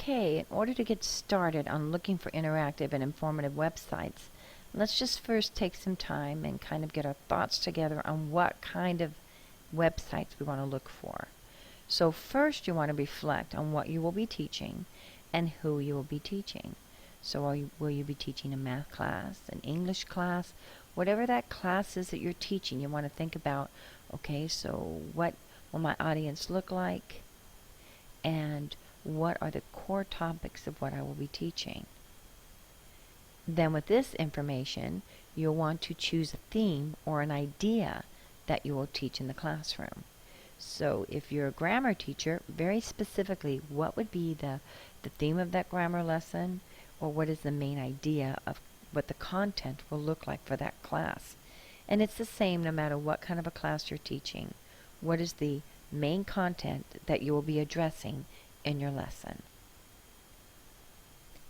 Okay, in order to get started on looking for interactive and informative websites, let's just first take some time and kind of get our thoughts together on what kind of websites we want to look for. So first you want to reflect on what you will be teaching and who you will be teaching. So will you be teaching a math class, an English class, whatever that class is that you're teaching, you want to think about, okay, so what will my audience look like? And what are the core topics of what I will be teaching? Then with this information, you'll want to choose a theme or an idea that you will teach in the classroom. So if you're a grammar teacher, very specifically, what would be the theme of that grammar lesson, or what is the main idea of what the content will look like for that class? And it's the same no matter what kind of a class you're teaching. What is the main content that you will be addressing in your lesson?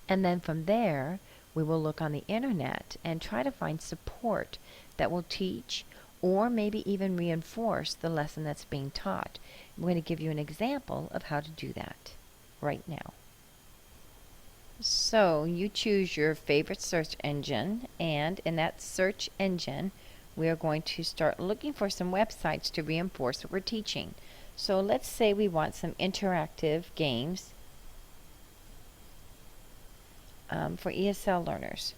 And then from there, we will look on the internet and try to find support that will teach or maybe even reinforce the lesson that's being taught. I'm going to give you an example of how to do that right now. So you choose your favorite search engine, and in that search engine, we are going to start looking for some websites to reinforce what we're teaching. So let's say we want some interactive games for ESL learners.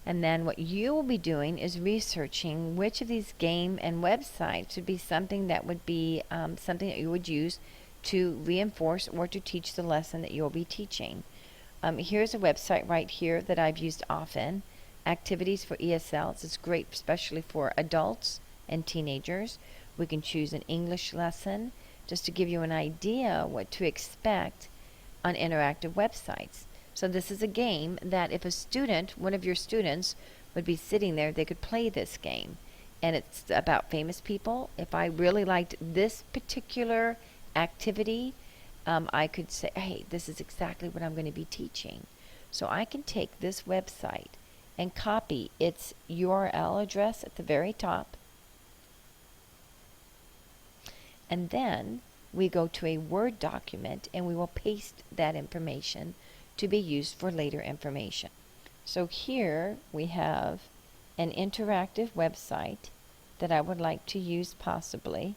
And then what you will be doing is researching which of these game and websites would be something that would be something that you would use to reinforce or to teach the lesson that you'll be teaching. Here's a website right here that I've used often, Activities for ESLs. It's great especially for adults and teenagers. We can choose an English lesson just to give you an idea what to expect on interactive websites. So this is a game that if a student, one of your students, would be sitting there, they could play this game. And it's about famous people. If I really liked this particular activity, I could say, hey, this is exactly what I'm going to be teaching. So I can take this website and copy its URL address at the very top. And then we go to a Word document and we will paste that information to be used for later information. So here we have an interactive website that I would like to use possibly.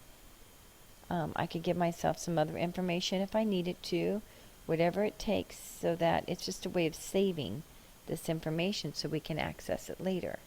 I could give myself some other information if I needed to, whatever it takes, so that it's just a way of saving this information so we can access it later.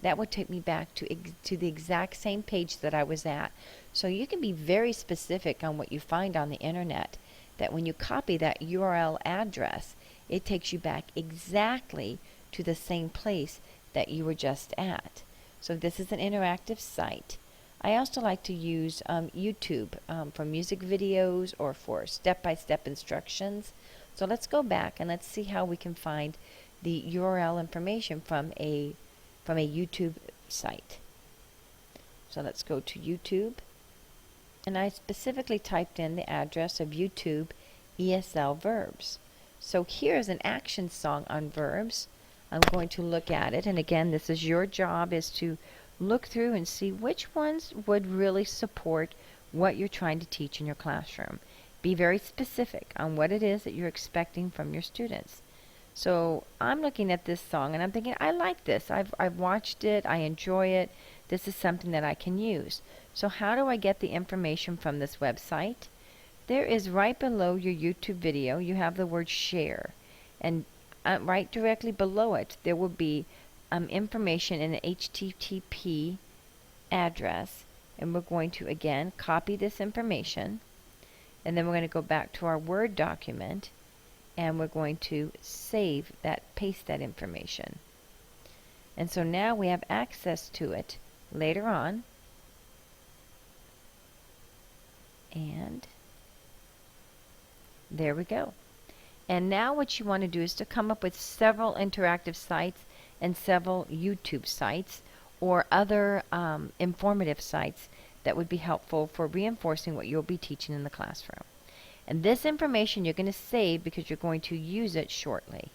That would take me back to the exact same page that I was at. So you can be very specific on what you find on the internet, that when you copy that URL address, it takes you back exactly to the same place that you were just at. So this is an interactive site. I also like to use YouTube for music videos or for step-by-step instructions. So let's go back and let's see how we can find the URL information from a YouTube site. So let's go to YouTube, and I specifically typed in the address of YouTube ESL verbs. So here's an action song on verbs. I'm going to look at it, and again, this is your job, is to look through and see which ones would really support what you're trying to teach in your classroom. Be very specific on what it is that you're expecting from your students. So I'm looking at this song and I'm thinking, I like this. I've watched it. I enjoy it. This is something that I can use. So how do I get the information from this website? There is right below your YouTube video, you have the word share. And right directly below it, there will be information in an HTTP address. And we're going to, again, copy this information. And then we're going to go back to our Word document. And we're going to save that, paste that information. And so now we have access to it later on. And there we go. And now what you want to do is to come up with several interactive sites and several YouTube sites or other informative sites that would be helpful for reinforcing what you'll be teaching in the classroom. And this information you're going to save because you're going to use it shortly.